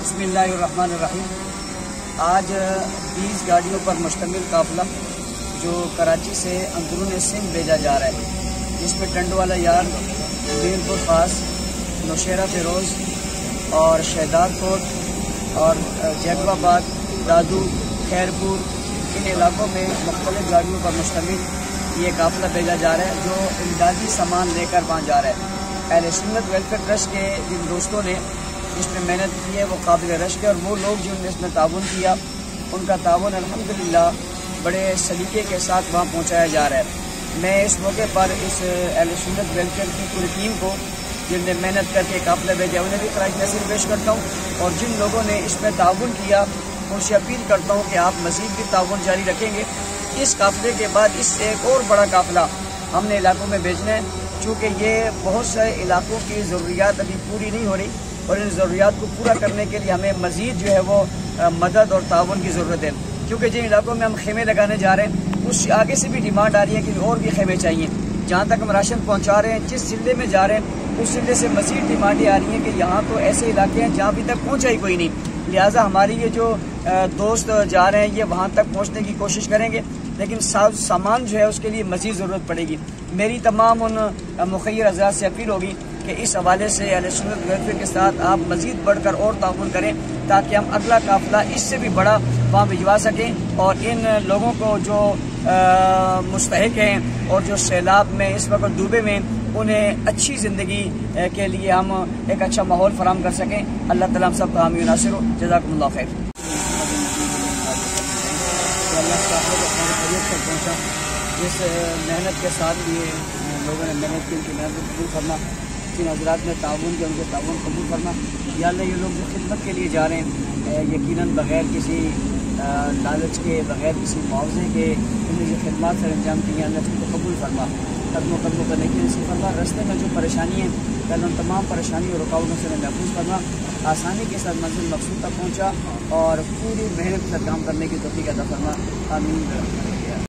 बिस्मिल्लाहिर्रहमानिर्रहीम। आज 20 गाड़ियों पर मुश्तमिल काफ़िला जो कराची से अंदरून सिंध भेजा जा रहा है, जिसमें टंडवाला यार, मीरपुर खास, नौशेरा फिरोज़ और शहदादकोट और जैकबाबाद, दादू, खैरपुर, इन इलाकों में मुख्तलिफ गाड़ियों पर मुश्तमिल ये काफ़िला भेजा जा रहा है जो इमदादी सामान लेकर वहाँ जा रहा है। अहले सुन्नत वेलफेयर ट्रस्ट के जिन दोस्तों ने इसमें मेहनत की है वो काबिल रश्क है, और वो लोग जिन्होंने इसमें ताउन किया उनका ताउन अल्हम्दुलिल्लाह बड़े सलीके के साथ वहाँ पहुँचाया जा रहा है। मैं इस मौके पर इस अहले सुन्नत वेलफेयर की पूरी टीम को जिनने मेहनत करके काफ़िला भेजा उन्हें भी खराज तहसीन पेश करता हूँ, और जिन लोगों ने इसमें ताउन किया उनसे अपील करता हूँ कि आप मज़ीद भी ताउन जारी रखेंगे। इस काफ़िले के बाद इससे एक और बड़ा काफ़िला हमने इलाकों में भेजना है, चूँकि ये बहुत सारे इलाकों की ज़रूरियात अभी पूरी नहीं हो रही, और इन ज़रूरियात को पूरा करने के लिए हमें मज़ीद जो है वो मदद और ताउन की ज़रूरत है। क्योंकि जिन इलाकों में हम खेमे लगाने जा रहे हैं उस आगे से भी डिमांड आ रही है कि और भी खेमे चाहिए। जहाँ तक हम राशन पहुँचा रहे हैं, जिस ज़िले में जा रहे हैं उस ज़िले से मज़ीद डिमांडें आ रही हैं कि यहाँ तो ऐसे इलाके हैं जहाँ अभी तक पहुँचा ही कोई नहीं। लिहाजा हमारी ये जो दोस्त जा रहे हैं ये वहाँ तक पहुँचने की कोशिश करेंगे, लेकिन सामान जो है उसके लिए मज़ीद ज़रूरत पड़ेगी। मेरी तमाम उन मुखय्यर हज़रात से अपील होगी कि इस हवाले से अहले सुन्नत वेलफेयर के साथ आप मज़ीद बढ़कर और ताउन करें, ताकि हम अगला काफ़िला इससे भी बड़ा वहाँ भिजवा सकें, और इन लोगों को जो मुस्तहिक हैं और जो सैलाब में इस वक्त डूबे में उन्हें अच्छी ज़िंदगी के लिए हम एक अच्छा माहौल फराहम कर सकें। अल्लाह ताला हम सब हामी व नासिर हो। जज़ाकुमुल्लाह खैर। पहुँचा जिस मेहनत के साथ ये लोगों ने मेहनत की, उनकी मेहनत कबूल करना, जिन हज़रात ने ताउन किया उनके ताउन कबूल करना। या अल्लाह ये लोग जो खिदमत के लिए जा रहे हैं यकीनन बग़ैर किसी लालच के, बग़ैर किसी मुआवजे के उन्हें ये खिदमत से अंजाम दी है, अल्लाह उनको कबूल फरमा, कदमों करने की नसीब फरमा। रास्ते में जो परेशानी है कल उन तमाम परेशानी और रुकावटों से महफूज करना, आसानी के साथ मंजिल मकसूद तक पहुँचा और पूरी मेहनत के साथ काम करने की तौफीक अता फरमा। आमीन।